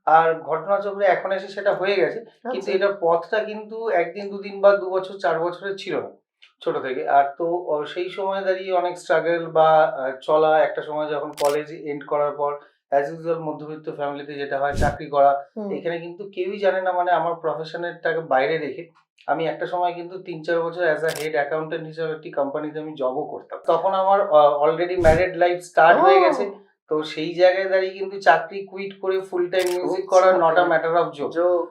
আর ঘটনাচক্রে এখন এসে সেটা হয়ে গেছে, কিন্তু আচ্ছা। এটার পথটা কিন্তু ১ দিন ২ দিন বা ২ বছর ৪ বছরের ছিল না ছোট থেকে। আর তো সেই সময় দাঁড়িয়ে অনেক স্ট্রাগল বা চলা একটা সময় যখন কলেজ এন্ড করার পর অ্যাজ ইউজুয়াল মধ্যবিত্ত ফ্যামিলিতে যেটা হয় চাকরি করা। হুম। এখানে কিন্তু কেউই জানে না মানে আমার প্রফেশনেরটাকে বাইরে রেখে আমি একটা সময় কিন্তু ৩-৪ বছর অ্যাজ আ হেড অ্যাকাউন্টেন্ট হিসেবে একটি কোম্পানিতে আমি জবও করতাম। তখন আমার অলরেডি ম্যারিড লাইফ স্টার্ট হয়ে গেছে। ও! তো সেই জায়গায় দাঁড়িয়ে কিন্তু চাকরি কুইট করে ফুল টাইম মিউজিক খুব করা নট আ চাপের ম্যাটার অফ জোক। যোগ।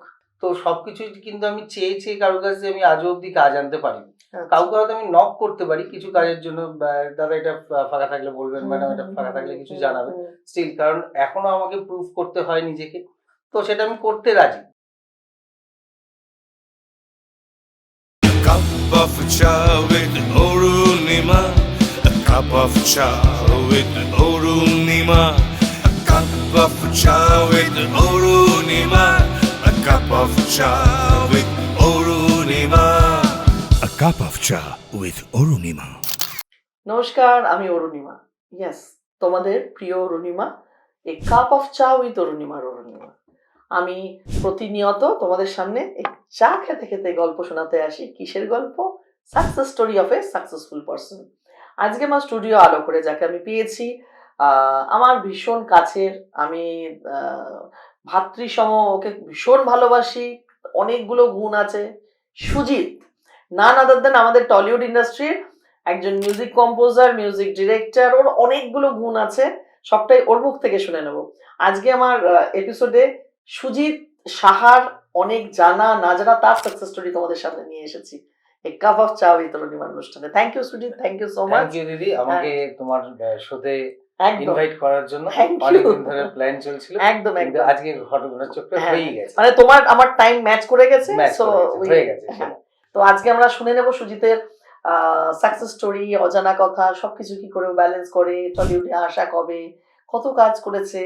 তো সবকিছুই কিন্তু আমি চেয়ে কারোর কাছে আমি আজও অব্দি কাজ আনতে পারিনি। আচ্ছা। কাউকে হয়তো আমি নক করতে পারি কিছু কাজের জন্য, দাদা এটা ফাঁকা থাকলে বলবেন, হুম, ম্যাডাম হুম, এটা হুম, ফাঁকা থাকলে হুম, কিছু হুম, জানাবেন। হুম। স্টিল কারণ এখনো আমাকে প্রুভ করতে হয় নিজেকে। তো সেটা আমি করতে রাজি। Cup of chai with Orunima. A cup of chai with Orunima. A cup of chai with Orunima. A cup of chai with Orunima. A cup of chai with Orunima. নমস্কার, আমি অরুণিমা। ইয়েস, তোমাদের প্রিয় অরুণিমা। এ কাপ অফ চা with অরুণিমার Arunima. আমি প্রতিনিয়ত তোমাদের সামনে এই চা খেতে খেতে গল্প শোনাতে আসি। কিসের গল্প? Success story of a successful person. আজকে আমার স্টুডিও আলো করে যাকে আমি পেয়েছি, আমার ভীষণ কাছের। আমি ভাতৃসম, ওকে ভীষণ ভালোবাসি। অনেকগুলো গুণ আছে। সুজিত, নান আদার দেন আমাদের টলিউড ইন্ডাস্ট্রির একজন মিউজিক কম্পোজার, মিউজিক ডিরেক্টর। ওর অনেকগুলো গুণ আছে, সবটাই ওর মুখ থেকে শুনে নেব। আজকে আমার এপিসোডে সুজিত সাহার অনেক জানা না জানা তার সাকসেস স্টোরি তোমাদের সামনে নিয়ে এসেছি এই কাপ অফ চা বিতরণী অনুষ্ঠানে। Thank you Sujit, thank you so much. Thank you দিদি, আমাকে তোমার শোতে একদম ইনভাইট করার জন্য। Thank you. অনেকদিন ধরে প্ল্যান চলছিল, একদম কিন্তু একদম। আজকে ঘটনাচক্রে হ্যাঁ, হয়েই গেছে। মানে তোমার আমার টাইম ম্যাচ করে গেছে। ম্যাচ সো করে গেছে, হয়ে গেছে হ্যাঁ, সেটা। তো আজকে আমরা শুনে নেব সুজিতের সাকসেস স্টোরি, অজানা কথা, সবকিছু কি করে ব্যালেন্স করে, টলিউডে আসা কবে, কত কাজ করেছে।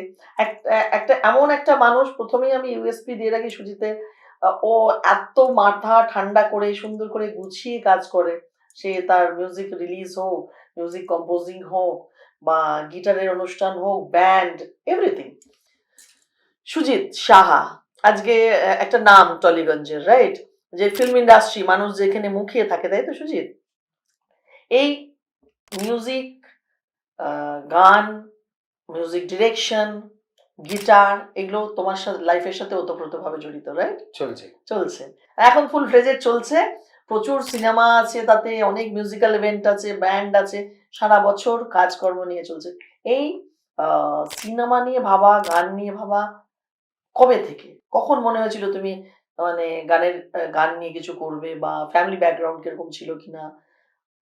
একটা এমন একটা মানুষ, প্রথমেই আমি ইউএসপি দিয়ে রাখি সুজিতে। ও এত মাথা ঠান্ডা করে সুন্দর করে গুছিয়ে কাজ করে। সে তার মিউজিক রিলিজ হোক, মিউজিক কম্পোজিং হোক, বা গিটারের অনুষ্ঠান হোক, ব্যান্ড, এভরিথিং। সুজিত সাহা আজকে একটা নাম টলিগঞ্জের, রাইট? যে ফিল্ম ইন্ডাস্ট্রি মানুষ যেখানে মুখিয়ে থাকে, তাই তো সুজিত? এই মিউজিক, গান, মিউজিক ডিরেকশন, গিটার, এগুলো তোমার সাথে লাইফের সাথে ওতপ্রোতভাবে জড়িত, রাইট? চলছে। চলছে, এখন ফুল ফ্লেজেড চলছে। প্রচুর সিনেমা আছে, তাতে অনেক মিউজিক্যাল ইভেন্ট আছে, ব্যান্ড আছে, সারা বছর কাজকর্ম নিয়ে চলছে। এই সিনেমা নিয়ে ভাবা, গান নিয়ে ভাবা কবে থেকে? কখন মনে হয়েছিল তুমি মানে গান নিয়ে কিছু করবে, বা ফ্যামিলি ব্যাকগ্রাউন্ড কিরকম ছিল কিনা,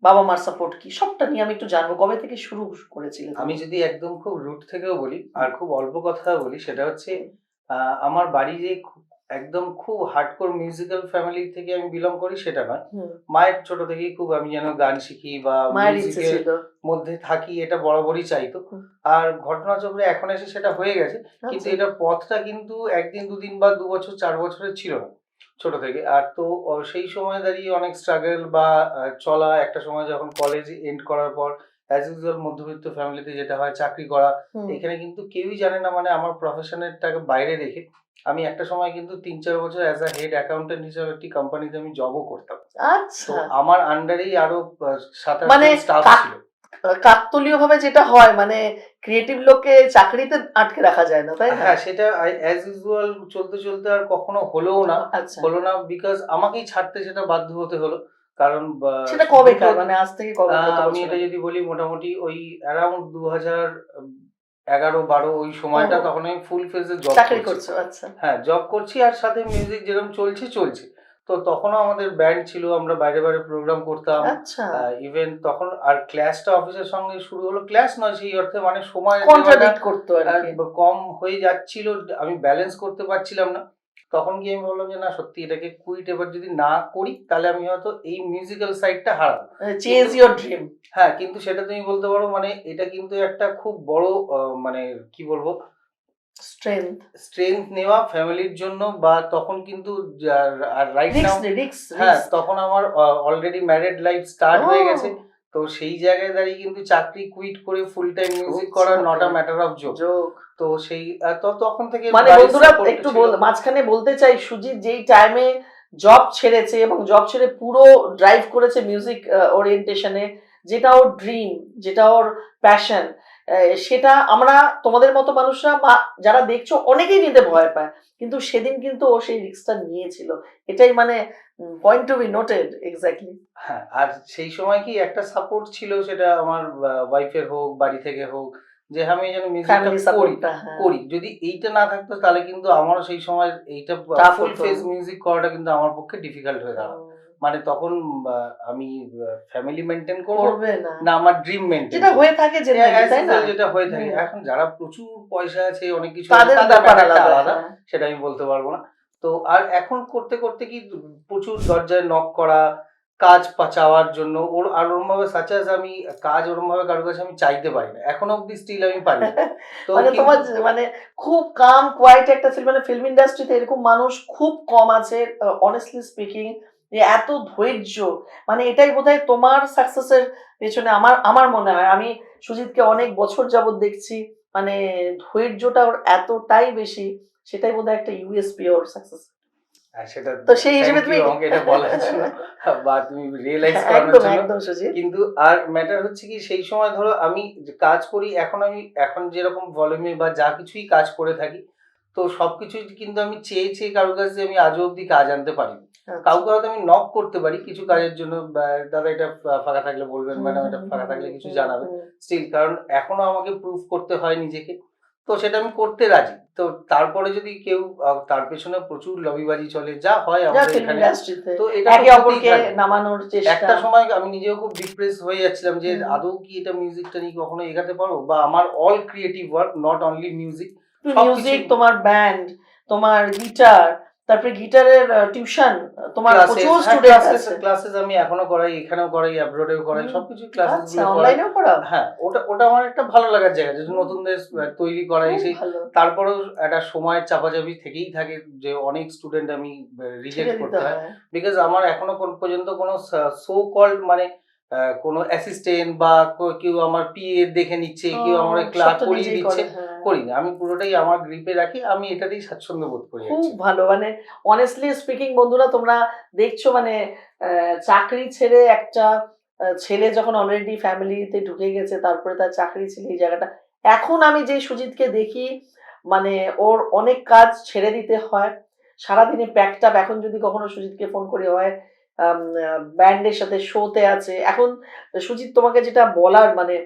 বাবা-মার সাপোর্ট কি? সবটা নিয়ে আমি একটু জানবো। কবে থেকে শুরু করেছিলে আমি তুমি? যদি একদম খুব রুট থেকেও বলি আর খুব অল্প কথা বলি, সেটা হচ্ছে আমার বাড়ি যে একদম খুব হার্ডকোর মিউজিক্যাল ফ্যামিলি থেকে আমি বিলং করি সেটা নয়। হুম। মায়ের ছোট থেকেই খুব আমি যেন গান শিখি বা মায়ের ইচ্ছে মিউজিকের ছিল। মধ্যে থাকি, এটা বরাবরই চাইতো। হুম। আর ঘটনাচক্রে এখন এসে সেটা হয়ে গেছে, কিন্তু আচ্ছা। এটার পথটা কিন্তু ১ দিন ২ দিন বা ২ বছর ৪ বছরের ছিল না ছোট থেকে। আর তো সেই সময় দাঁড়িয়ে অনেক স্ট্রাগল বা চলা একটা সময় যখন কলেজ এন্ড করার পর অ্যাজ ইউজুয়াল মধ্যবিত্ত ফ্যামিলিতে যেটা হয় চাকরি করা। হুম। এখানে কিন্তু কেউই জানে না মানে আমার প্রফেশনেরটাকে বাইরে রেখে আমি একটা সময় কিন্তু ৩-৪ বছর অ্যাজ আ হেড অ্যাকাউন্টেন্ট হিসেবে একটি কোম্পানিতে আমি জবও করতাম। তো আচ্ছা। আমার আন্ডারেই আরো ৭-৮ মানে জন স্টাফ ছিল। কাকতালীয়ভাবে যেটা হয়, মানে ক্রিয়েটিভ লোককে চাকরিতে আটকে রাখা যায় না, তাই না? হ্যাঁ, সেটা অ্যাজ ইউজুয়াল চলতে আর কখনো হলোও না। আচ্ছা। হলো না বিকজ আমাকেই ছাড়তে সেটা বাধ্য হতে হলো। কারণ সেটা দুটো কবেকার? মানে আজ থেকে কত আমি বছর এটা আগে? যদি বলি মোটামুটি ওই অ্যারাউন্ড ২০১১-১২ ওই সময়টা, ও, তখন আমি ফুল ফেজে জব চাকরি করছি। করছো, আচ্ছা। হ্যাঁ, জব করছি আর সাথে মিউজিক যেরকম চলছে। তো তখনও আমাদের ব্যান্ড ছিল, আমরা বাইরে প্রোগ্রাম করতাম। আচ্ছা। ইভেন তখন আর ক্লাসটা অফিসের সঙ্গে শুরু হলো। ক্লাস নয় সেই অর্থে, মানে সময় দেওয়াটা কন্ট্রাডিক্ট করতো আর কি। কম হয়ে যাচ্ছিল। আমি ব্যালেন্স করতে পারছিলাম না। তখন গিয়ে আমি ভাবলাম যে না, সত্যি এটাকে কুইট এবার যদি না করি তাহলে আমি হয়তো এই মিউজিক্যাল সাইডটা হারাবো। Chase your dream. হ্যাঁ, কিন্তু সেটা তুমি বলতে পারো মানে এটা কিন্তু একটা খুব বড় মানে কি বলবো স্ট্রেংথ নেওয়া ফ্যামিলির জন্য। বা তখন কিন্তু আর রাইট নাও, রিক্স। হ্যাঁ, তখন আমার অলরেডি ম্যারিড লাইফ স্টার্ট হয়ে গেছে। তো সেই জায়গায় দাঁড়িয়ে কিন্তু চাকরি কুইট করে ফুল টাইম মিউজিক খুব করা চাপের। Not a matter of joke. যোগ তো সেই তো তখন থেকে মানে বাড়ির বন্ধুরা support একটু ছিল। মাঝখানে বলতে চাই, সুজিত যেই টাইমে জব ছেড়েছে এবং জব ছেড়ে পুরো ড্রাইভ করেছে মিউজিক ওরিয়েন্টেশনে, যেটা ওর ড্রিম, যেটা ওর প্যাশন, সেটা আমরা তোমাদের মতো মানুষরা বা যারা দেখছো অনেকেই নিতে ভয় পায়, কিন্তু সেদিন কিন্তু ও সেই রিস্কটা নিয়েছিল। এটাই মানে point to be noted exactly. হ্যাঁ, আর সেই সময় কি একটা সাপোর্ট ছিল, সেটা আমার ওয়াইফের হোক, বাড়ি থেকে হোক, যে আমি যেন মিউজিকটা ফ্যামিলি করি সাপোর্টটা করি। যদি এইটা না থাকতো তাহলে কিন্তু আমারও সেই সময় এইটা Tough ফুল হতো। ফেজ মিউজিক করাটা কিন্তু আমার পক্ষে ডিফিকাল্ট হয়ে দাঁড়াতো। মানে তখন আমি ফ্যামিলি মেইনটেইন করব করবে না, না আমার ড্রিম মেইনটেইন যেটা হয়ে থাকে জেনারেলি, তাই না? যেটা হয়ে থাকে। হুম। এখন যারা প্রচুর পয়সা আছে, অনেক কিছু আছে, তাদের তাদের ব্যাপার ব্যাপারটা আলাদা, আলাদা, হ্যাঁ। সেটা আমি বলতে পারবো না। তো আর এখন করতে করতে কি প্রচুর দরজায় নক করা, কাজ চাওয়ার জন্য আর ওরমভাবে সাচাস আমি কাজ ওরমভাবে কারোর কাছে আমি চাইতে পারি না, এখনো অব্দি স্টিল আমি পারি না। তো মানে কিন্তু তোমার মানে খুব কাম কোয়াইট একটা ছিল, মানে ফিল্ম ইন্ডাস্ট্রিতে এরকম মানুষ খুব কম আছে অনেস্টলি স্পিকিং, যে এত ধৈর্য। মানে এটাই বোধহয় তোমার সাকসেসের পেছনে আমার আমার মনে হয়, আমি সুজিতকে অনেক বছর যাবত দেখছি, মানে ধৈর্যটা ওর এতটাই বেশি, সেটাই বোধহয় একটা ইউএসপি ওর সাকসেস। সেটা তো সেই হিসেবে thank you তুমি আমাকে এটা বলার জন্য বা তুমি রিয়েলাইজ করানোর একদম জন্য। একদম সুজিত। কিন্তু আর ম্যাটার হচ্ছে কি, সেই সময় ধরো আমি যে কাজ করি, এখন যেরকম ভলিউমে বা যা কিছুই কাজ করে থাকি, তো সবকিছুই কিন্তু আমি চেয়ে কারোর কাছে আমি আজও অব্দি কাজ আনতে পারিনি। কাউকে হয়তো আমি নক করতে পারি কিছু কাজের জন্য, দাদা এটা ফাঁকা থাকলে বলবেন, ম্যাডাম এটা ফাঁকা থাকলে কিছু জানাবেন, স্টিল কারণ এখনো আমাকে প্রুভ করতে হয় নিজেকে, তো সেটা আমি করতে রাজি। তো তারপরে যদি কেউ তার পেছনে প্রচুর লবিবাজি চলে, যা হয় যা আমাদের ফিল্ম এখানে, ইন্ডাস্ট্রিতে তো এটা একে তো হতেই অপরকে থাকে। নামানোর চেষ্টা। একটা সময় আমি নিজেও খুব ডিপ্রেস হয়ে যাচ্ছিলাম যে হুম। আদৌ কি এটা মিউজিকটা নিয়ে কখনো এগাতে পারবো, বা আমার all creative work not only music music, তোমার ব্যান্ড, তোমার গিটার, তারপরে গিটারের টিউশন, তোমার প্রচুর স্টুডেন্ট আছে। ক্লাসেস আমি এখনো করাই, এখানেও করাই, অ্যাব্রোডেও করাই, সবকিছু ক্লাসেস আচ্ছা, গুলো করাই। অনলাইনেও করাও? হ্যাঁ, ওটা ওটা আমার একটা ভালো লাগার জায়গা, যে নতুনদের তৈরি করা। খুব সেই ভালো। তারপরেও একটা সময়ের চাপাচাপি থেকেই থাকে, যে অনেক স্টুডেন্ট আমি ছেড়ে রিজেক্ট দিতে করতে হয়, হয়। বিকজ আমার এখনো পর্যন্ত কোনো সো কল্ড মানে কোনো অ্যাসিস্ট্যান্ট বা কেউ আমার পিএ দেখে নিচ্ছে, কেউ আমার ক্লার্ক সবটা করিয়ে নিজেই দিচ্ছে, করে, হ্যাঁ। করি না। আমি পুরোটাই আমার গ্রিপে রাখি, আমি এটাতেই স্বাচ্ছন্দ্য বোধ করি খুব actually। ভালো, মানে অনেস্টলি স্পিকিং বন্ধুরা, তোমরা দেখছো মানে চাকরি ছেড়ে একটা ছেলে যখন অলরেডি ফ্যামিলিতে ঢুকে গেছে, তারপরে তার চাকরি ছিল এই জায়গাটা। এখন আমি যে সুজিতকে দেখি, মানে ওর অনেক কাজ ছেড়ে দিতে হয়, সারাদিনে প্যাকড আপ। এখন যদি কখনো সুজিতকে ফোন করে হয় ব্যান্ডের সাথে শোতে আছে এখন, সুজিত তোমাকে যেটা বলার মানে,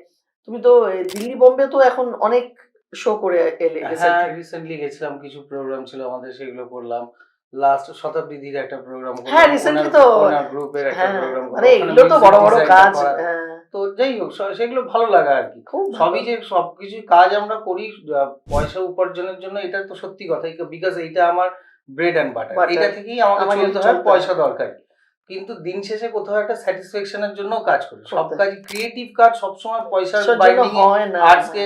তুমি তো দিল্লি বোম্বে তো এখন অনেক শো করে এলে হ্যাঁ, recently। রিসেন্টলি গেছিলাম, কিছু প্রোগ্রাম ছিল আমাদের, সেগুলো করলাম। লাস্ট শতাব্দীর একটা প্রোগ্রাম হ্যাঁ, করলাম, রিসেন্টলি তো ওনার গ্রুপের একটা হ্যাঁ, প্রোগ্রাম মানে করলাম, ওখানে এগুলো তো মিউজিক বড় বড় ডিজাইনটা কাজ। করা। হ্যাঁ, তো যাই হোক, সেগুলো ভালো লাগা আর কি। খুব ভালো। সবই যে সবকিছু কাজ আমরা করি পয়সা উপার্জনের জন্য, এটা তো সত্যি কথা, বিকজ এইটা আমার ব্রেড অ্যান্ড বাটার, Butter। এটা থেকেই আমাকে আমাকে চলতে হয়, চলতে হয়। পয়সা দরকার। কিন্তু দিন শেষে কোথাও একটা স্যাটিসফ্যাকশনের জন্য কাজ করি। সব করতে। কাজ ক্রিয়েটিভ কাজ সবসময় পয়সার সেটার জন্য বাইন্ডিং এ হয় না। আজকে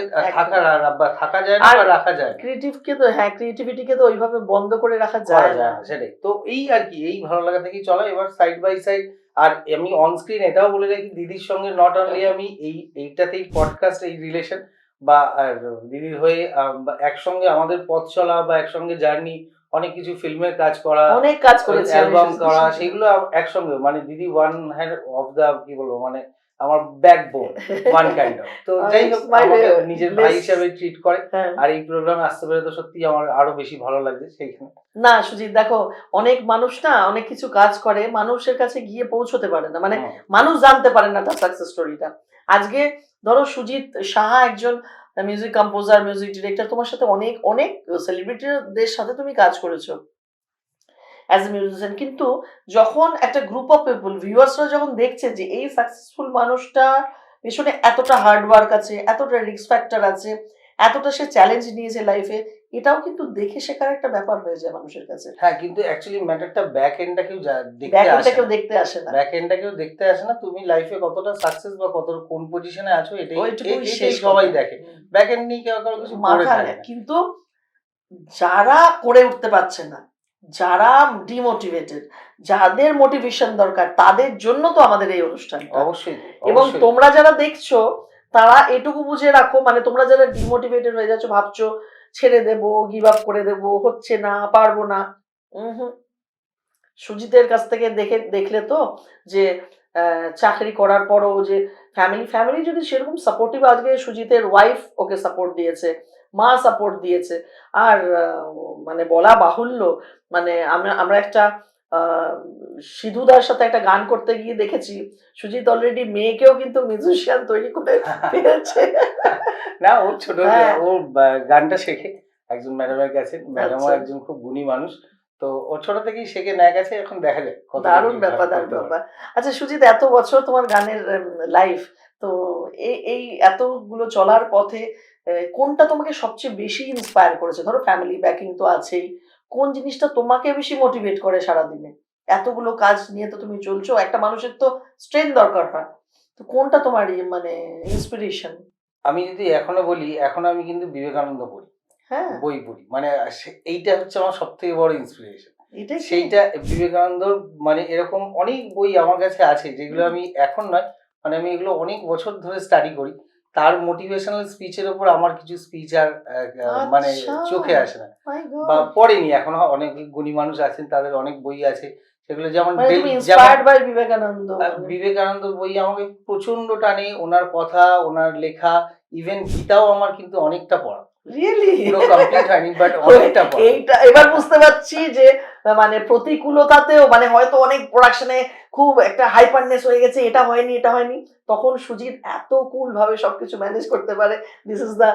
থাকা যায় না আর বা রাখা যায় না। ক্রিয়েটিভকে তো, হ্যাঁ, ক্রিয়েটিভিটিকে তো ওইভাবে বন্ধ করে রাখা করা যায় না। যায় না, সেটাই। তো এই আর কি, এই ভালো লাগা থেকেই চলা। এবার সাইড বাই সাইড, আর আমি অন স্ক্রিন এটাও বলে রাখি, দিদির সঙ্গে নট অনলি আমি এইটাতেই পডকাস্ট, এই রিলেশন বা দিদির হয়ে একসঙ্গে আমাদের পথ চলা বা একসঙ্গে জার্নি, অনেক কিছু ফিল্মের কাজ করা, অনেক কাজ করেছি আমি অ্যালবাম সুজিতের করা, সাথে। সেগুলো একসঙ্গে, মানে দিদি ওয়ান হ্যান্ড অফ দা, কি বলবো, মানে আমার ব্যাকবোন ওয়ান কাইন্ড অফ। তো যাই হোক, It's my আমাকে নিজের ভাই bliss। হিসাবে ট্রিট করে। হ্যাঁ। আর এই প্রোগ্রামে আসতে পেরে তো সত্যি আমার আরো বেশি ভালো লাগছে সেইখানে। না সুজিত, দেখো অনেক মানুষ না অনেক কিছু কাজ করে, মানুষের কাছে গিয়ে পৌঁছতে পারে না, মানে মানুষ জানতে পারে না তার সাকসেস স্টোরিটা। আজকে ধরো সুজিত সাহা একজন মিউজিক কম্পোজার, মিউজিক ডিরেক্টর, তোমার সাথে অনেক অনেক সেলিব্রিটিদের সাথে তুমি কাজ করেছো অ্যাজ এ মিউজিশিয়ান, কিন্তু যখন একটা গ্রুপ অফ পিপল, ভিউয়ার্সরা যখন দেখছে যে এই সাকসেসফুল মানুষটা পেছনে এতটা হার্ড ওয়ার্ক আছে, এতটা রিস্ক ফ্যাক্টর আছে, এতটা সে চ্যালেঞ্জ নিয়েছে লাইফে, এটাও কিন্তু দেখে শেখার একটা ব্যাপার হয়ে যায় মানুষের কাছে। হ্যাঁ, কিন্তু অ্যাকচুয়ালি ম্যাটারটা ব্যাক এন্ডটা কেউ দেখতে ব্যাকএন্ডটা আসে কেউ না। দেখতে আসে না। ব্যাক এন্ডটা কেউ দেখতে আসে না, তুমি লাইফে কতটা সাকসেস বা কোন পজিশনে আছো, ওইটুকুই এটাই শেষ সবাই কথা। দেখে। ব্যাক এন্ড নিয়ে কেউ কারো কিছু করে মাথা থাকে নেই। না। কিন্তু যারা করে উঠতে পারছে না, যারা ডিমোটিভেটেড, যাদের মোটিভেশন দরকার, তাদের জন্য তো আমাদের এই অনুষ্ঠানটা। অবশ্যই এবং অবশ্যই। তোমরা যারা দেখছো তারা এটুকু বুঝে রাখো, মানে তোমরা যারা ডিমোটিভেটেড হয়ে যাচ্ছ, ভাবছো ছেড়ে দেবো, গিভ আপ করে দেবো, হচ্ছে না, পারবো না, হুম, সুজিতের কাছ থেকে দেখলে তো যে চাকরি করার পরও যে ফ্যামিলি যদি সেরকম সাপোর্টিভ, আজকে সুজিতের ওয়াইফ ওকে সাপোর্ট দিয়েছে, মা সাপোর্ট দিয়েছে। আর মানে বলা বাহুল্য, মানে আমরা একটা আহ, সিধুদার সাথে একটা গান করতে গিয়ে দেখেছি সুজিত অলরেডি মেয়েকেও কিন্তু মিউজিশিয়ান তৈরি করে ফেলেছে। না, ও ছোট হ্যাঁ। ও গানটা শেখে একজন ম্যাডামের কাছে। ম্যাডামও আচ্ছা। একজন খুব গুণী মানুষ, তো ও ছোট থেকেই শেখে নেয় গেছে। এখন দেখা যায় কত দারুণ ব্যাপার, দারুণ ব্যাপার। আচ্ছা সুজিত, এত বছর তোমার গানের লাইফ, তো এই এতগুলো চলার পথে কোনটা তোমাকে সবচেয়ে বেশি ইন্সপায়ার করেছে? ধরো ফ্যামিলি ব্যাকিং তো আছেই, কোন জিনিসটা তোমাকে বেশি মোটিভেট করে সারাদিনে? এতগুলো কাজ নিয়ে তো তুমি চলছো, একটা মানুষের তো স্ট্রেংথ দরকার হয়, তো কোনটা তোমার মানে ইন্সপিরেশন? আমি যদি এখনো বলি, এখন আমি কিন্তু বিবেকানন্দ পড়ি, হ্যাঁ, বই পড়ি। মানে এইটা হচ্ছে আমার সব থেকে বড় ইন্সপিরেশন। এটাই কি? সেইটা বিবেকানন্দর, মানে এরকম অনেক বই আমার কাছে আছে যেগুলো আমি এখন নয়, মানে আমি এগুলো অনেক বছর ধরে স্টাডি করি। তার মোটিভেশনাল স্পিচের উপর আমার কিছু স্পিচ আর মানে আচ্ছা, চোখে আসে না, মাই বা গড। পড়েনি এখনো। অনেক গুণী মানুষ আছেন, তাদের অনেক বই আছে সেগুলো, যেমন মানে তুমি যেমন ইন্সপায়ার্ড বাই বিবেকানন্দ মানে? বিবেকানন্দ বই আমাকে প্রচন্ড টানে, ওনার কথা, ওনার লেখা। ইভেন গীতাও আমার কিন্তু অনেকটা পড়া, রিয়েলি? পুরো কমপ্লিট হয়নি, বাট অনেকটা পড়া। এইটা এবার বুঝতে পারছি যে মানে প্রতিকূলতাতেও, মানে হয়তো অনেক প্রোডাকশনে খুব একটা হাইপারনেস হয়ে গেছে, এটা হয়নি এটা হয়নি, তখন সুজিত এত কুল ভাবে সবকিছু ম্যানেজ করতে পারে। দিস ইজ দা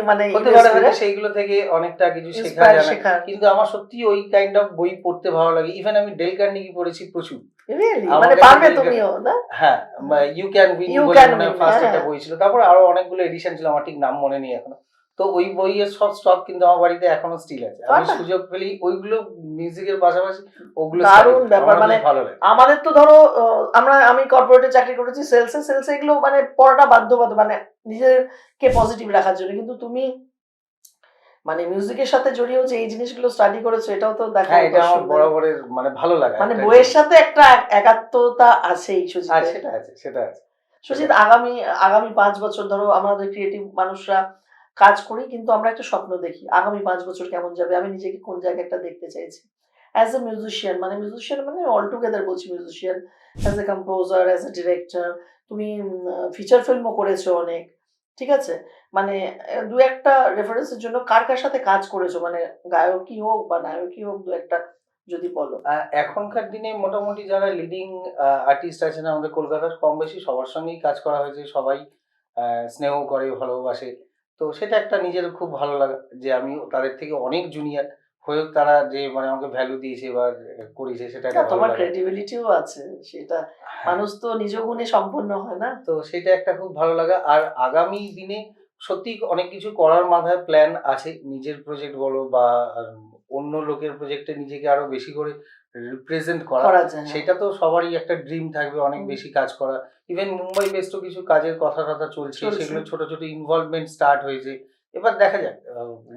মানে হতে পারে হয়তো সেইগুলো থেকে অনেকটা কিছু শেখা ইন্সপায়ার যায় না, শেখার। কিন্তু আমার সত্যি ওই কাইন্ড অফ বই পড়তে ভালো লাগে। ইভেন আমি ডেল কার্নেগি পড়েছি প্রচুর। রিয়েলি? আমার মানে কাছে পারবে ডেল তুমিও না? হ্যাঁ, ইউ ক্যান উইন ইউ বলে ক্যান মনে হয় উইন, ফার্স্ট হ্যাঁ। একটা বই ছিল। তারপর আরো অনেকগুলো এডিশন ছিল, আমার ঠিক নাম মনে নেই এখনো। তো ওই বইয়ের সব স্টক কিন্তু আমার বাড়িতে এখনো স্টিল আছে। আমি বাহ! সুযোগ পেলেই ওইগুলো, মিউজিকের পাশাপাশি ওগুলো দারুণ study করি। ব্যাপার। আমার মানে বেশ ভালো লাগে। আমাদের তো ধরো আমি কর্পোরেটে চাকরি করেছি, সেলসে এগুলো মানে পড়াটা বাধ্যবাধক, মানে নিজেকে পজিটিভ রাখার জন্য। কিন্তু তুমি মানে মিউজিকের সাথে জড়িয়েও যে এই জিনিসগুলো স্টাডি করেছো, এটাও তো দেখো হ্যাঁ, এটা আমার দর্শকদের। বরাবরের মানে ভালো লাগা মানে একটা বইয়ের জিনিস। সাথে একটা একাত্মতা আছেই আর সুজিতের। সেটা আছে, সেটা আছে। সুজিত, আগামী 5 বছর, ধরো আমাদের ক্রিয়েটিভ মানুষরা কাজ করি, কিন্তু আমরা একটা স্বপ্ন দেখি আগামী 5 বছর কেমন যাবে, আমি নিজেকে কোন জায়গায় একটা দেখতে চাইছি অ্যাজ এ মিউজিশিয়ান। মানে মিউজিশিয়ান মানে অল টুগেদার বলছি, musician, as a composer, as a director. তুমি ফিচার ফিল্মও করেছো অনেক, ঠিক আছে? মানে দু একটা রেফারেন্সের জন্য কার কার সাথে কাজ করেছো, মানে গায়কই হোক বা নায়কই হোক, দু একটা যদি বলো। এখনকার দিনে মোটামুটি যারা লিডিং আর্টিস্ট আছেন আমাদের কলকাতার, কম বেশি সবার সঙ্গেই কাজ করা হয়েছে। সবাই স্নেহ করে, ভালোবাসে। তো সেটা একটা নিজের খুব ভালো লাগা যে আমি তাদের থেকে অনেক জুনিয়র হয়েও তারা যে মানে আমাকে ভ্যালু দিয়েছে বা করেছে, সেটা না, একটা ভালো তোমার লাগা। ক্রেডিবিলিটিও আছে সেটা, হ্যাঁ, মানুষ তো নিজ গুণে সম্পূর্ণ হয় না। তো সেটা একটা খুব ভালো লাগা। আর আগামী দিনে সত্যি অনেক কিছু করার মাথায় প্ল্যান আছে। নিজের প্রজেক্ট বলো বা অন্য লোকের প্রজেক্টে নিজেকে আরো বেশি করে রিপ্রেজেন্ট করা। করা যায়, হ্যাঁ। সেটা তো সবারই একটা ড্রিম থাকবে, অনেক হুম। বেশি কাজ করা। ইভেন মুম্বাই বেসডও কিছু কাজের কথা চলছে। চলছে। সেগুলো ছোট, ছোট ইনভলভমেন্ট স্টার্ট হয়েছে। এবার দেখা যাক,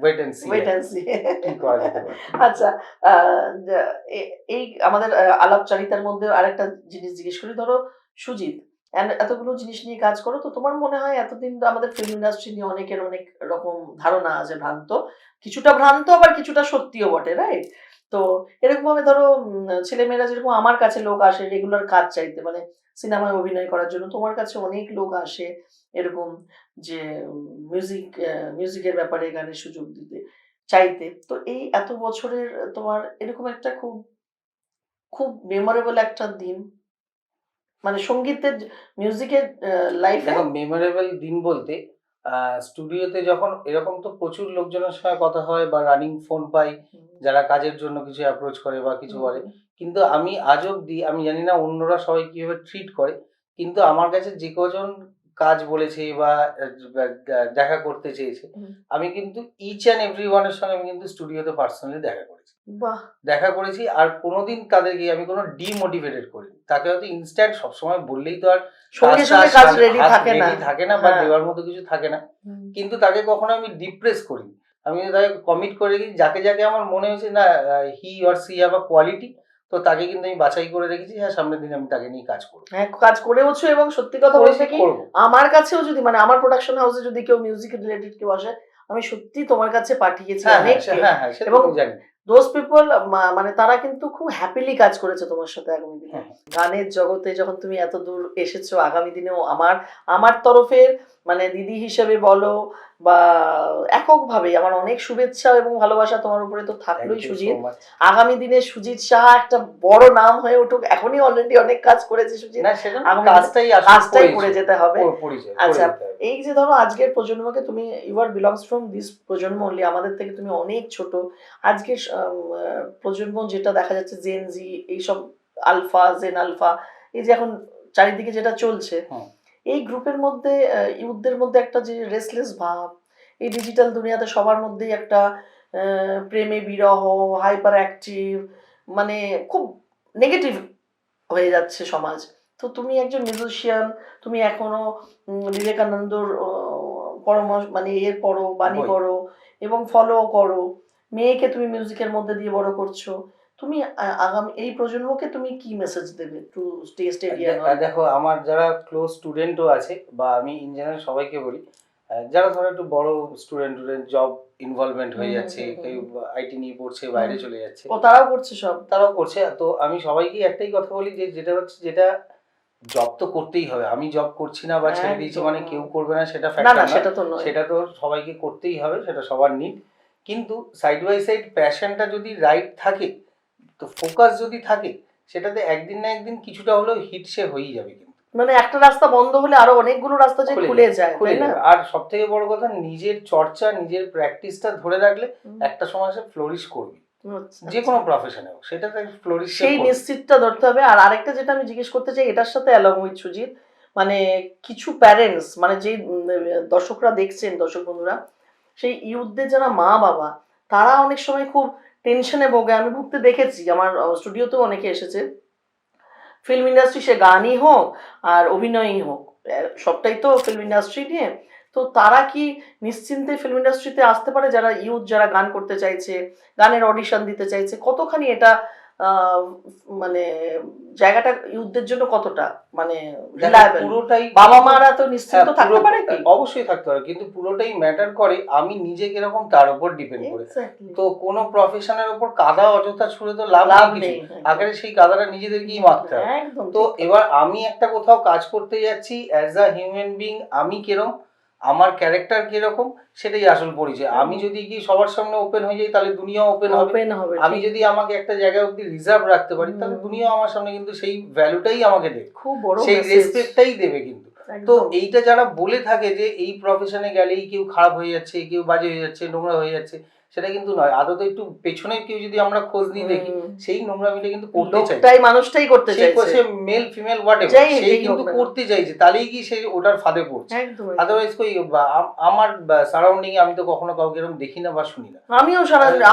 wait and see wait and see. কি করা যেতে পারে। আচ্ছা, এই আমাদের আলাপচারিতার মধ্যে আরেকটা জিনিস জিজ্ঞেস করি। ধরো সুজিত এতগুলো জিনিস নিয়ে কাজ করো, তো তোমার মনে হয় এতদিন তো আমাদের ফিল্ম ইন্ডাস্ট্রি নিয়ে অনেকের অনেক রকম ধারণা আছে, ভ্রান্ত, কিছুটা ভ্রান্ত আবার কিছুটা সত্যিও বটে, রাইট? তো এরকম ভাবে ধরো ছেলেমেয়েরা যেরকম আমার কাছে লোক আসে রেগুলার কাজ চাইতে, মানে সিনেমায় অভিনয় করার জন্য, তোমার কাছে অনেক লোক আসে এরকম যে মিউজিকের ব্যাপারে গানের সুযোগ দিতে চাইতে। তো এই এত বছরের তোমার এরকম একটা খুব খুব মেমোরেবল একটা দিন, মানে সঙ্গীতের মিউজিকের লাইফে? দেখো, মেমোরেবল দিন বলতে স্টুডিওতে যখন এরকম তো প্রচুর লোকজনের সঙ্গে কথা হয় বা রানিং ফোন পাই, যারা কাজের জন্য কিছু অ্যাপ্রোচ করে বা কিছু বলে। কিন্তু আমি আজ অব্দি, আমি জানি না অন্যরা সবাই কিভাবে ট্রিট করে, কিন্তু আমার কাছে যে কজন কাজ বলেছে বা দেখা করতে চেয়েছে, আমি কিন্তু ইচ অ্যান্ড এভরি ওয়ানের সঙ্গে আমি কিন্তু স্টুডিওতে পার্সোনালি দেখা করেছি। বাহ! দেখা করেছি, আর কোনোদিন তাদেরকে আমি কোনো ডিমোটিভেটেড করিনি। তাকে হয়তো ইনস্ট্যান্ট সবসময় বললেই তো আর সঙ্গে সঙ্গে কাজ রেডি থাকে না। রেডি থাকে না বা হ্যাঁ। দেওয়ার মতো কিছু থাকে না। হুম। কিন্তু তাকে কখনো আমি ডিপ্রেস করিনি। আমি কিন্তু তাকে কমিট করে রেখেছি, যাকে যাকে আমার মনে হয়েছে না he or she have a quality, তো তাকে কিন্তু আমি বাছাই করে রেখেছি, হ্যাঁ সামনের দিনে আমি তাকে নিয়ে কাজ করবো। হ্যাঁ, কাজ করেওছো, এবং সত্যি কথা করেছি, বলতে কি করবো। আমার কাছেও যদি মানে আমার প্রোডাকশন হাউসে যদি কেউ মিউজিক রিলেটেড কেউ আসে, আমি সত্যি তোমার কাছে পাঠিয়েছি হ্যাঁ, হ্যাঁ, অনেককে। হ্যাঁ, সেটা এবং আমি জানি। দোজ পিপল মানে তারা কিন্তু খুব হ্যাপিলি কাজ করেছে তোমার সাথে আগামী দিনে। হ্যাঁ, গানের জগতে যখন তুমি এত দূর এসেছো, আগামী দিনেও আমার তরফের মানে দিদি হিসেবে বলো বা এককভাবে আমার অনেক শুভেচ্ছা এবং ভালোবাসা তোমার উপরে তো থাকলোই Thank you so Sujit. much. আগামী দিনে সুজিত সাহা একটা বড় নাম হয়ে উঠুক, এখনই অলরেডি অনেক কাজ করেছে সুজিত, না সেটা না, আগামী কাজটাই আসল কাজটাই করে পরিচয়। যেতে হবে। পরিচয়, আচ্ছা, করে যেতে হবে। এই যে ধরো আজকের প্রজন্মকে তুমি, you are belongs from this প্রজন্ম অনলি, আমাদের থেকে তুমি অনেক ছোট। আজকে প্রজন্ম যেটা দেখা যাচ্ছে জেন জি, এইসব আলফা জেন আলফা, এই যে এখন চারিদিকে যেটা চলছে, হুম। এই গ্রুপের মধ্যে ইউথদের মধ্যে একটা যে রেসলেস ভাব, এই ডিজিটাল দুনিয়াতে সবার মধ্যেই একটা প্রেমে বিরহ, হাইপার অ্যাক্টিভ, মানে খুব নেগেটিভ হয়ে যাচ্ছে সমাজ। তো তুমি একজন মিউজিশিয়ান, তুমি এখনো বিবেকানন্দর পরামর্শ মানে এর পড়ো, বাণী বই। পড়ো এবং ফলো করো, মেয়েকে তুমি মিউজিকের মধ্যে দিয়ে বড় করছো। তুমি আগামী এই প্রজন্মকে তুমি কি মেসেজ দেবে টু স্টে স্টেডিয়াম? দেখো আমার যারা ক্লোজ স্টুডেন্টও আছে, বা আমি ইন জেনারেল সবাইকে বলি, যারা ধরো একটু বড় স্টুডেন্ট জব ইনভলভমেন্ট হয়ে যাচ্ছে, কেউ আইটি নিয়ে পড়ছে, বাইরে চলে যাচ্ছে, ও তারাও করছে সব। তারাও করছে। তো আমি সবাইকে একটাই কথা বলি যে যেটা হচ্ছে, যেটা জব তো করতেই হবে। আমি জব করছি না বা ছেড়ে দিয়েছি মানে কেউ করবে না, সেটা না ফ্যাক্টর না, না। সেটা তো নয়। সেটা তো সবাইকে করতেই হবে, সেটা সবার নিড। কিন্তু সাইড বাই সাইড প্যাশনটা যদি রাইট থাকে, তো ফোকাস যদি থাকে, সেটাতে একদিন না একদিন কিছুটা হলেও হিট সে হয়েই যাবে। কিন্তু মানে একটা রাস্তা বন্ধ হলে আরো অনেকগুলো রাস্তা যে খুলে যায়, খুলে তাই না? যাবে। আর সব থেকে বড় কথা, নিজের চর্চা, নিজের প্র্যাকটিসটা ধরে রাখলে একটা সময় সে ফ্লোরিশ করবে, যে কোনো প্রফেশনে হোক, সেটাতে ফ্লোরিশ সেই নিশ্চিতটা ধরতে হবে। আর আরেকটা যেটা আমি জিজ্ঞেস করতে চাই এটার সাথে অ্যালং উইথ সুজিত, মানে কিছু প্যারেন্টস মানে যে দর্শকরা দেখছেন, দর্শক বন্ধুরা, সেই ইউথদের যারা মা বাবা, তারা অনেক সময় খুব টেনশনে ভোগে। আমি ভুগতে দেখেছি, আমার স্টুডিওতেও অনেকে এসেছে। ফিল্ম ইন্ডাস্ট্রি, সে গানই হোক আর অভিনয়ই হোক, সবটাই তো ফিল্ম ইন্ডাস্ট্রি নিয়ে। তো তারা কি নিশ্চিন্তে ফিল্ম ইন্ডাস্ট্রিতে আসতে পারে, যারা ইউথ যারা গান করতে চাইছে, গানের অডিশন দিতে চাইছে? কতখানি এটা মানে জায়গাটা ইউথদের জন্য কতটা মানে রিলায়েবল? পুরোটাই বাবা মারা তো নিশ্চিন্ত থাকতে পারে কি? অবশ্যই থাকতে পারে, কিন্তু পুরোটাই ম্যাটার করে আমি নিজে কিরকম তার উপর ডিপেন্ড করে। Exactly. তো কোনো প্রফেশনের উপর কাদা অযথা ছুড়ে তো লাভ লাভ নেই নেই, কিছু। একদম। আগে সেই কাদাটা নিজেদেরকেই মাখতে হবে। একদম তো ঠিক কথা। এবার আমি একটা কোথাও কাজ করতে যাচ্ছি, অ্যাজ আ হিউম্যান বিং আমি কিরকম, আমার ক্যারেক্টার কিরকম, সেটাই আসল পরিচয়। আমি যদি কি সবার সামনে ওপেন হয়ে যাই, তাহলে দুনিয়া ওপেন হবে। ওপেন হবে, আমি ঠিক। যদি আমাকে একটা জায়গায় অব্দি রিজার্ভ রাখতে পারি, তাহলে দুনিয়া আমার সামনে কিন্তু সেই ভ্যালুটাই আমাকে দেবে, খুব বড় সেই message। রেসপেক্টটাই দেবে কিন্তু। তো একদম। এইটা যারা বলে থাকে যে এই প্রফেশনে গেলেই কেউ খারাপ হয়ে যাচ্ছে, কেউ বাজে হয়ে যাচ্ছে, নোংরা হয়ে যাচ্ছে, সেটা কিন্তু নয়। আদতে একটু পেছনের কেউ যদি আমরা খোঁজ নিয়ে দেখি, সেই নোংরামিটা কিন্তু করতে চাই, লোকটাই মানুষটাই করতে সেই চাইছে। সে মেল ফিমেল হোয়াটএভার, যাই সেই যেই কিন্তু হোক না। করতে চাইছে, তাহলেই কি সে ওটার ফাঁদে পড়ছে। একদম। আদারওয়াইজ কই আমার সারাউন্ডিং এ আমি তো কখনো কাউকে এরকম দেখি না বা শুনি না। আমিও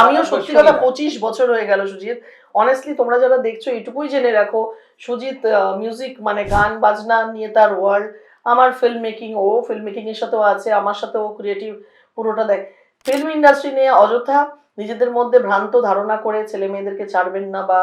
আমিও সত্যি শুনি কথা না। 25 বছর হয়ে গেল সুজিত। অনেস্টলি তোমরা যারা দেখছো এটুকুই জেনে রাখো, সুজিত মিউজিক মানে গান বাজনা নিয়ে তার ওয়ার্ল্ড। আমার ফিল্ম মেকিং, ও ফিল্ম মেকিং এর সাথেও আছে, আমার সাথে ও ক্রিয়েটিভ পুরোটা দেখ। ফিল্ম ইন্ডাস্ট্রি নিয়ে অযথা নিজেদের মধ্যে ভ্রান্ত ধারণা করে ছেলে মেয়েদেরকে ছাড়বেন না বা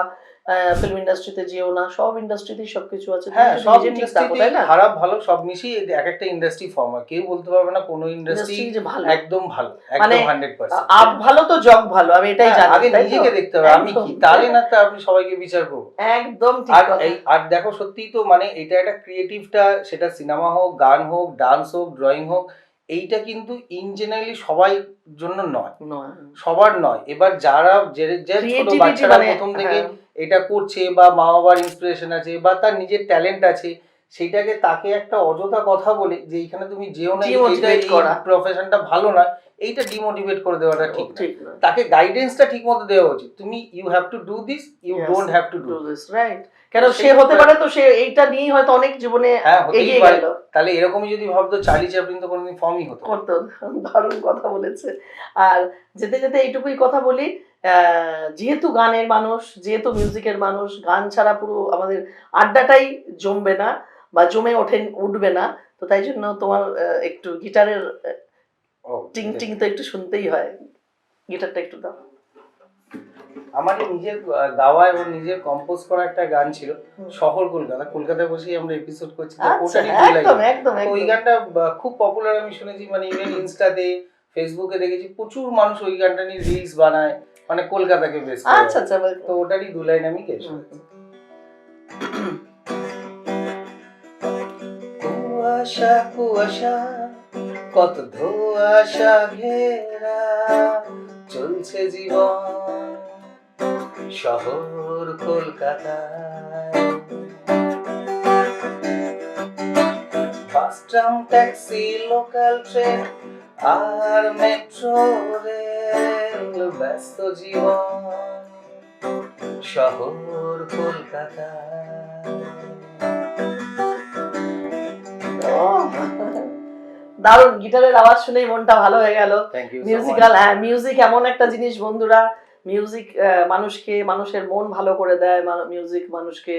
ফিল্ম ইন্ডাস্ট্রিতে যেও না। সব ইন্ডাস্ট্রিতেই সবকিছু আছে, তুমি হ্যাঁ, যদি সব নিজে ঠিক থাকো, ইন্ডাস্ট্রিতে তাই না? খারাপ ভালো সব মিশিয়ে এক একটা ইন্ডাস্ট্রি ফর্ম হয়। কেউ বলতে পারবে না কোনো ইন্ডাস্ট্রি ইন্ডাস্ট্রি যে ভালো, একদম ভালো, মানে একদম 100%। আপ ভালো তো জগ ভালো, আমি এটাই জানি। আগে তাই তো? নিজেকে দেখতে হবে আমি একদম। কি, তাহলে না তো আপনি সবাইকে বিচার করবো। একদম ঠিক আর কথা। আর দেখো সত্যিই তো মানে এটা একটা ক্রিয়েটিভটা, সেটা সিনেমা হোক, গান হোক, ডান্স হোক, ড্রয়িং হোক, এইটা কিন্তু ইন জেনারেলি সবাই জন্য নয়, নয়। সবার নয়। এবার যারা যে ছোট Creativity বাচ্চারা মানে, প্রথম থেকে হ্যাঁ। এটা করছে, বা মা বাবার ইন্সপিরেশন আছে, বা তার নিজের ট্যালেন্ট আছে, সেইটাকে তাকে একটা অযথা কথা বলে যে এইখানে তুমি যেও না, এইটা Demotivate করা। প্রফেশনটা ভালো না, এইটা ডিমোটিভেট করে দেওয়াটা ঠিক না। ঠিক না। তাকে গাইডেন্সটা ঠিক মতো দেওয়া উচিত। তুমি you have to do this, you don't have to do this. Right. কেন সে হতে পারে তো সে এইটা নিয়েই হয়তো অনেক জীবনে হ্যাঁ, হতেই এগিয়ে পারে। গেল। তাহলে এরকমই যদি ভাবতো, চার্লি চ্যাপলিন তো কোনোদিন ফর্মই হতো না। করতো। দারুণ কথা বলেছে। আর যেতে যেতে এইটুকুই কথা বলি, যেহেতু গানের মানুষ, যেহেতু মিউজিকের মানুষ, গান ছাড়া পুরো আমাদের আড্ডাটাই জমবে না বা জমে উঠবে না। তো তাই জন্য তোমার একটু গিটারের ও, টিং টিং তো একটু শুনতেই হয়। গিটারটা একটু দাও। আমারই নিজের গাওয়া এবং নিজের কম্পোজ করা একটা গান ছিল, শহর কলকাতা। কলকাতায় বসেই আমরা এপিসোড করছি, তো আচ্ছা, ওটারই দুই লাইন। একদম একদম তো ওই একদম। গানটা খুব পপুলার আমি শুনেছি, মানে ইভেন ইনস্টাতে ফেসবুকে দেখেছি প্রচুর মানুষ ওই গানটা নিয়ে রিলস বানায়, মানে কলকাতাকে বেস করে। আচ্ছা আচ্ছা, তো ওটারই দু লাইন আমি গেয়ে শুনেছি। কুয়াশা কুয়াশা কত ধোঁয়াশা ঘেরা, চলছে জীবন শহর কলকাতায়। Bus tram taxi local train আর মেট্রো রেল, ব্যস্ত জীবন শহর কলকাতায়। দারুণ, গিটারের আওয়াজ শুনেই মনটা ভালো হয়ে গেল। Thank you. মিউজিক্যাল, হ্যাঁ, মিউজিক এমন একটা জিনিস বন্ধুরা, মিউজিক মানুষকে, মানুষের মন ভালো করে দেয়, মিউজিক মানুষকে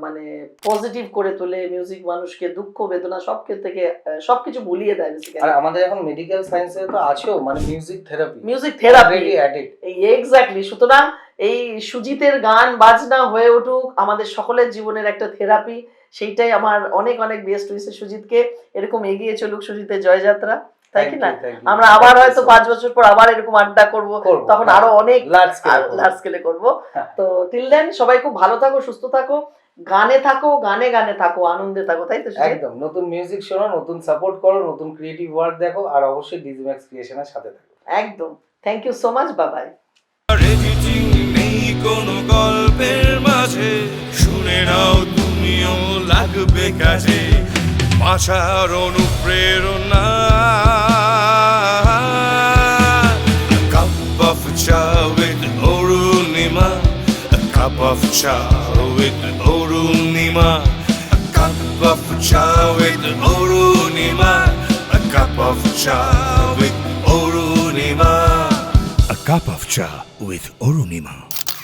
মানে পজিটিভ করে তোলে, মিউজিক মানুষকে দুঃখ বেদনা সব থেকে সবকিছু ভুলিয়ে দেয় আর বেসিক্যালি। আমাদের এখন মেডিকেল সায়েন্সে তো আছেও, মানে music therapy. Music therapy, already addict. এই এক্স্যাক্টলি। সুতরাং এই সুজিতের গান বাজনা হয়ে উঠুক আমাদের সকলের জীবনের একটা থেরাপি, সেইটাই আমার অনেক অনেক বেস্ট উইসে সুজিতকে এরকম এগিয়ে চলুক সুজিতের জয়যাত্রা, তাই কি না? আমরা আবার হয়তো 5 বছর পর আবার এরকম আড্ডা করব, তখন আরো অনেক লার্জ স্কেলে করব। তো টিল দেন সবাই খুব ভালো থাকো, সুস্থ থাকো, গানে থাকো, গানে গানে থাকো, আনন্দে থাকো, তাই তো? একদম। নতুন মিউজিক শোনো, নতুন সাপোর্ট করো, নতুন ক্রিয়েটিভ ওয়ার্ক দেখো, আর অবশ্যই ডিজিম্যাক্স ক্রিয়েশনের সাথে থাকো। একদম। Thank you so much, bye bye. Editing নেই কোনো গল্পের মাঝে, শুনে নাও তুমিও লাগবে কাজে, বাঁচার অনুপ্রেরণা। A cup of chai with Orunima, a cup of chai with Orunima, a cup of chai with Orunima, a cup of chai with Orunima, a cup of chai with Orunima.